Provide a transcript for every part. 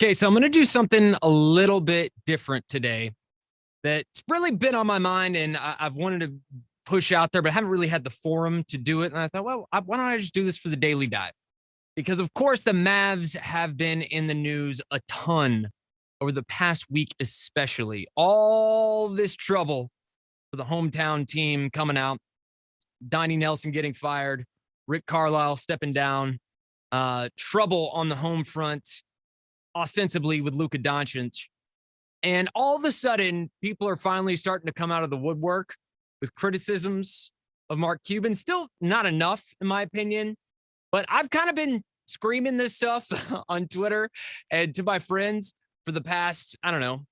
Okay, so I'm going to do something a little bit different today that's really been on my mind and I've wanted to push out there, but I haven't really had the forum to do it. And I thought, well, why don't I just do this for the daily dive? Because, of course, the Mavs have been in the news a ton over the past week, especially. All this trouble for the hometown team coming out, Donnie Nelson getting fired, Rick Carlisle stepping down, trouble on the home front ostensibly with Luka Doncic. And all of a sudden, people are finally starting to come out of the woodwork with criticisms of Mark Cuban. Still not enough, in my opinion, but I've kind of been screaming this stuff on Twitter and to my friends for the past, I don't know,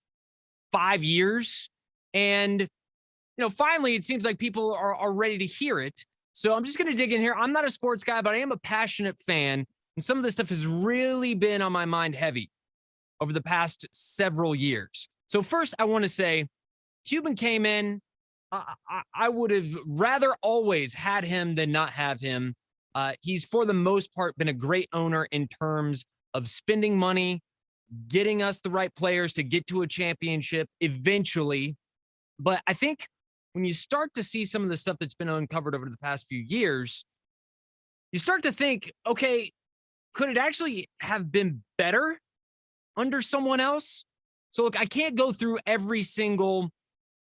5 years. And, finally, it seems like people are ready to hear it. So I'm just going to dig in here. I'm not a sports guy, but I am a passionate fan. And some of this stuff has really been on my mind heavy over the past several years. So first, I want to say Cuban came in. I would have rather always had him than not have him. He's, for the most part, been a great owner in terms of spending money, getting us the right players to get to a championship eventually. But I think when you start to see some of the stuff that's been uncovered over the past few years, you start to think, okay, could it actually have been better under someone else? So look, I can't go through every single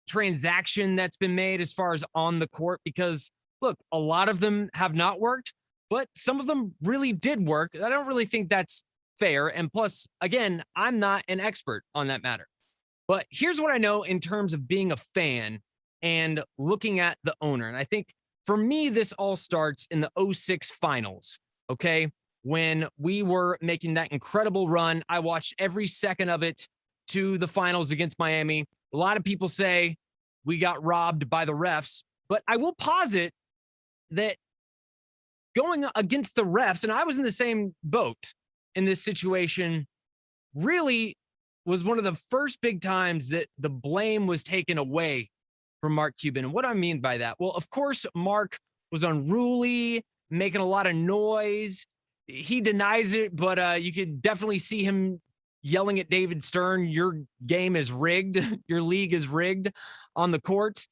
transaction that's been made as far as on the court because look, a lot of them have not worked, but some of them really did work. I don't really think that's fair. And plus, again, I'm not an expert on that matter. But here's what I know in terms of being a fan and looking at the owner. And I think for me, this all starts in the '06 finals. Okay. When we were making that incredible run, I watched every second of it to the finals against Miami. A lot of people say we got robbed by the refs, but I will posit that going against the refs, and I was in the same boat in this situation, really was one of the first big times that the blame was taken away from Mark Cuban. And what I mean by that? Well, of course, Mark was unruly, making a lot of noise. He denies it, but you could definitely see him yelling at David Stern, your game is rigged, your league is rigged on the court.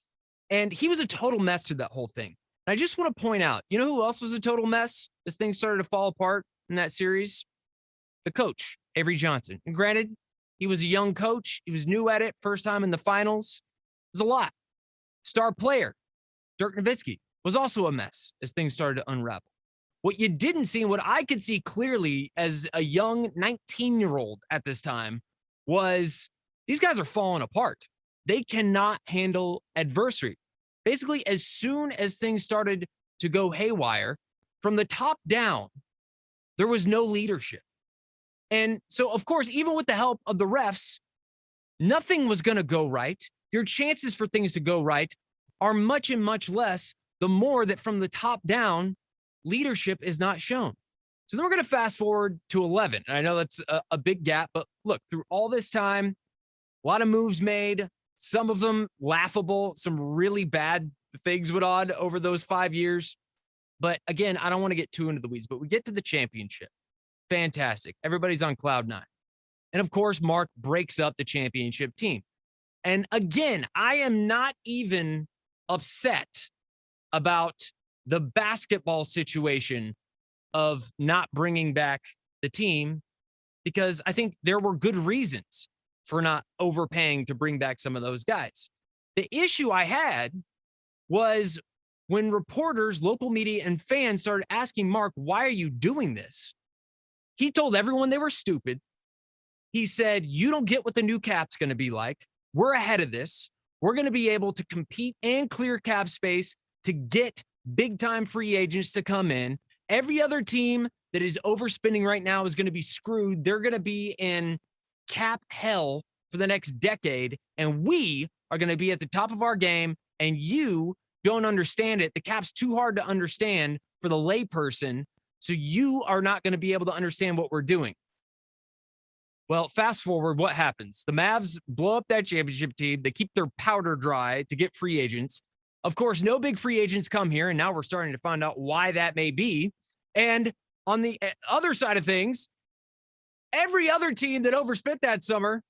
And he was a total mess through that whole thing. And I just want to point out, you know who else was a total mess as things started to fall apart in that series? The coach, Avery Johnson. And granted, he was a young coach. He was new at it, first time in the finals. It was a lot. Star player, Dirk Nowitzki, was also a mess as things started to unravel. What you didn't see and what I could see clearly as a young 19-year-old at this time was these guys are falling apart. They cannot handle adversity. Basically, as soon as things started to go haywire, from the top down, there was no leadership. And so, of course, even with the help of the refs, nothing was going to go right. Your chances for things to go right are much and much less the more that from the top down, leadership is not shown. So then we're going to fast forward to 11. And I know that's a big gap, but look, through all this time, a lot of moves made, some of them laughable, some really bad things went on over those 5 years. But again, I don't want to get too into the weeds, but we get to the championship. Fantastic. Everybody's on cloud nine. And of course, Mark breaks up the championship team. And again, I am not even upset about the basketball situation of not bringing back the team because I think there were good reasons for not overpaying to bring back some of those guys. The issue I had was when reporters, local media, and fans started asking Mark, why are you doing this? He told everyone they were stupid. He said, you don't get what the new cap's going to be like. We're ahead of this. We're going to be able to compete and clear cap space to get big time free agents to come in. Every other team that is overspending right now is going to be screwed. They're going to be in cap hell for the next decade. And we are going to be at the top of our game. And you don't understand it. The cap's too hard to understand for the layperson. So you are not going to be able to understand what we're doing. Well, fast forward, what happens? The Mavs blow up that championship team. They keep their powder dry to get free agents. Of course, no big free agents come here, and now we're starting to find out why that may be. And on the other side of things, Every other team that overspent that summer,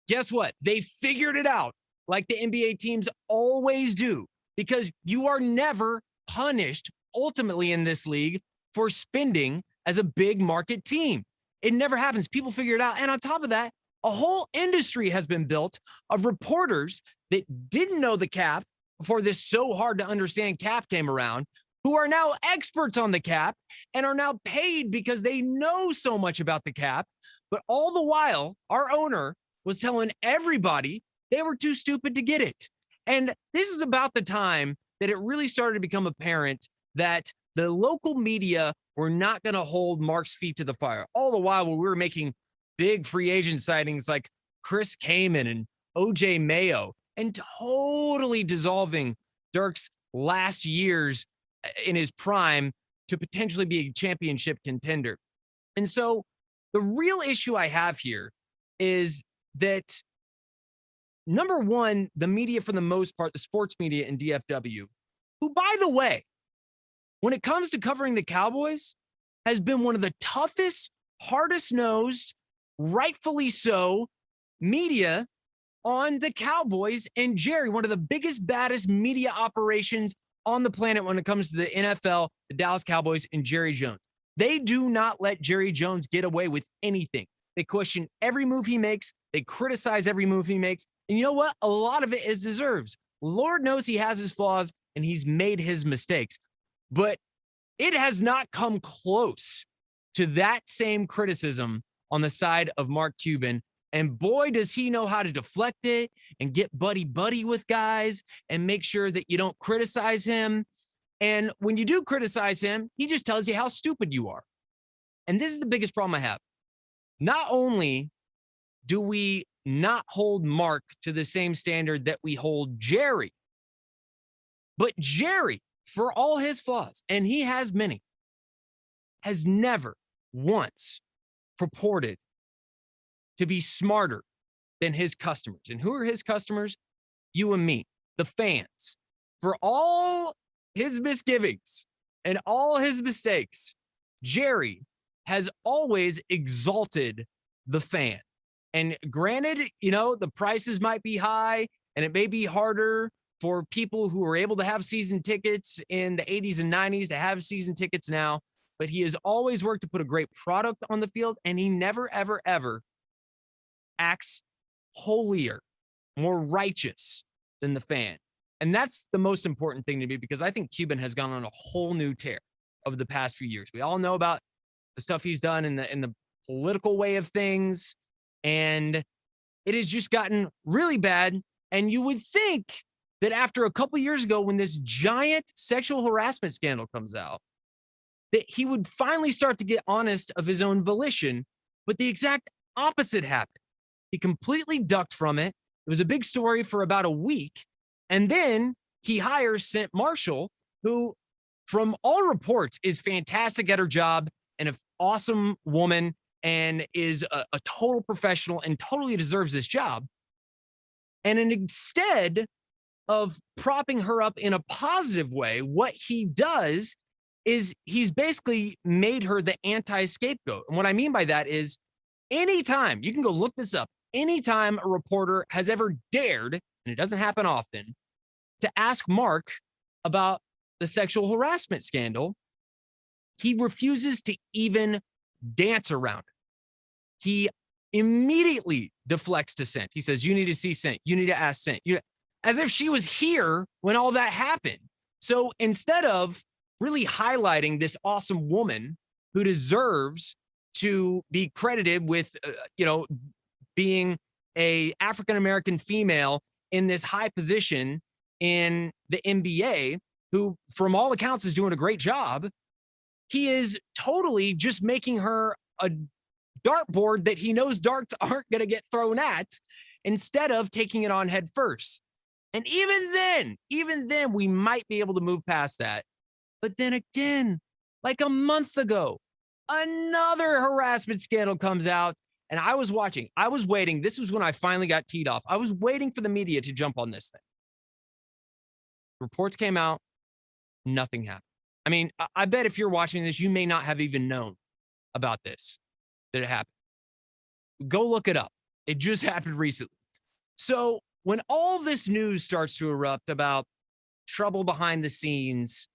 guess what? They figured it out like the NBA teams always do, because you are never punished ultimately in this league for spending as a big market team. It never happens. People figure it out. And on top of that, a whole industry has been built of reporters that didn't know the cap before this so hard to understand cap came around, who are now experts on the cap and are now paid because they know so much about the cap. But all the while, our owner was telling everybody they were too stupid to get it. And this is about the time that it really started to become apparent that the local media were not going to hold Mark's feet to the fire. All the while, when we were making big free agent sightings like Chris Kaman and OJ Mayo, and totally dissolving Dirk's last years in his prime to potentially be a championship contender. And so the real issue I have here is that, number one, the media, for the most part, the sports media in DFW, who, by the way, when it comes to covering the Cowboys, has been one of the toughest, hardest nosed, rightfully so, media on the Cowboys, and Jerry, one of the biggest, baddest media operations on the planet when it comes to the NFL, the Dallas Cowboys, and Jerry Jones. They do not let Jerry Jones get away with anything. They question every move he makes. They criticize every move he makes. And you know what? A lot of it is deserves. Lord knows he has his flaws and he's made his mistakes. But it has not come close to that same criticism on the side of Mark Cuban. And boy, does he know how to deflect it and get buddy-buddy with guys and make sure that you don't criticize him. And when you do criticize him, he just tells you how stupid you are. And this is the biggest problem I have. Not only do we not hold Mark to the same standard that we hold Jerry, but Jerry, for all his flaws, and he has many, has never once purported to be smarter than his customers. And who are his customers? You and me, the fans. For all his misgivings and all his mistakes, Jerry has always exalted the fan. And granted, you know, the prices might be high and it may be harder for people who are able to have season tickets in the 80s and 90s to have season tickets now, but he has always worked to put a great product on the field, and he never, ever, ever acts holier, more righteous than the fan. And that's the most important thing to me, because I think Cuban has gone on a whole new tear over the past few years. We all know about the stuff he's done in the political way of things, and it has just gotten really bad. And you would think that after a couple of years ago, when this giant sexual harassment scandal comes out, that he would finally start to get honest of his own volition, but the exact opposite happened. He completely ducked from it. It was a big story for about a week. And then he hires St. Marshall, who, from all reports, is fantastic at her job and an awesome woman and is a total professional and totally deserves this job. And instead of propping her up in a positive way, what he does is he's basically made her the anti-scapegoat. And what I mean by that is, anytime, you can go look this up, anytime a reporter has ever dared, and it doesn't happen often, to ask Mark about the sexual harassment scandal, he refuses to even dance around it. He immediately deflects to Sent. He says, you need to see Sent. You need to ask Sent. As if she was here when all that happened. So instead of really highlighting this awesome woman who deserves to be credited with, being a African-American female in this high position in the NBA, who from all accounts is doing a great job, he is totally just making her a dartboard that he knows darts aren't going to get thrown at, instead of taking it on head first. And even then, we might be able to move past that. But then again, like a month ago, another harassment scandal comes out, and I was watching. I was waiting. This was when I finally got teed off. I was waiting for the media to jump on this thing. Reports came out. Nothing happened. I mean, I bet if you're watching this, you may not have even known about this, that it happened. Go look it up. It just happened recently. So when all this news starts to erupt about trouble behind the scenes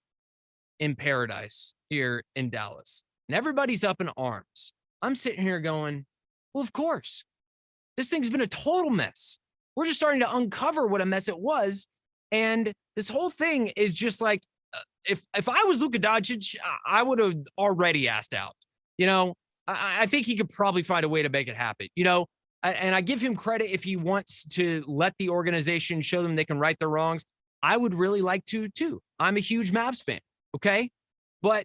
in paradise here in Dallas, and everybody's up in arms, I'm sitting here going, well, of course, this thing's been a total mess. We're just starting to uncover what a mess it was. And this whole thing is just like, if I was Luka Doncic, I would have already asked out. You know, I think he could probably find a way to make it happen. You know, and I give him credit if he wants to let the organization show them they can right their wrongs. I would really like to too. I'm a huge Mavs fan. Okay. But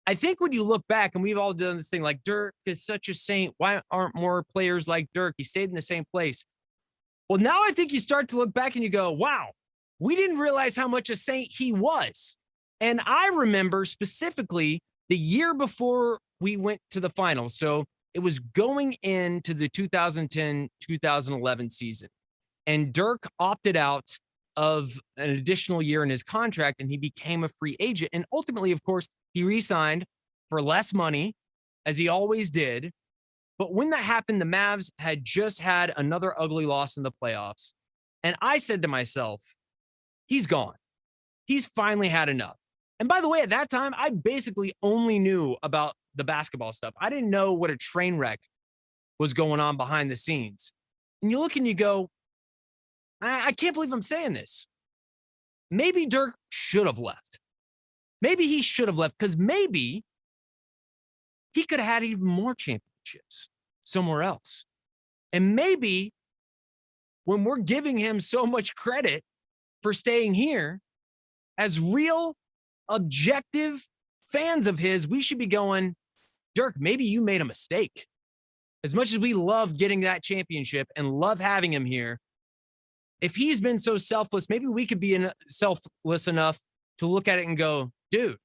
I think when you look back, and we've all done this thing like Dirk is such a saint. Why aren't more players like Dirk? He stayed in the same place. Well, now I think you start to look back and you go, wow, we didn't realize how much a saint he was. And I remember specifically the year before we went to the finals. So it was going into the 2010-2011 season. And Dirk opted out of an additional year in his contract and he became a free agent. And ultimately, of course, he re-signed for less money, as he always did. But when that happened, the Mavs had just had another ugly loss in the playoffs. And I said to myself, he's gone. He's finally had enough. And by the way, at that time, I basically only knew about the basketball stuff. I didn't know what a train wreck was going on behind the scenes. And you look and you go, I can't believe I'm saying this. Maybe Dirk should have left. Maybe he should have left because maybe he could have had even more championships somewhere else. And maybe when we're giving him so much credit for staying here, as real, objective fans of his, we should be going, Dirk, maybe you made a mistake. As much as we love getting that championship and love having him here, if he's been so selfless, maybe we could be selfless enough to look at it and go, dude,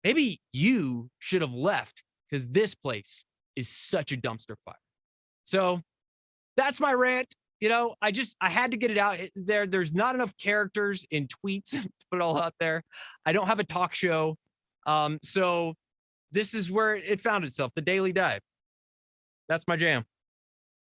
maybe you should have left because this place is such a dumpster fire. So that's my rant. You know, I had to get it out there. There's not enough characters in tweets to put it all out there. I don't have a talk show. So this is where it found itself, the Daily Dive. That's my jam.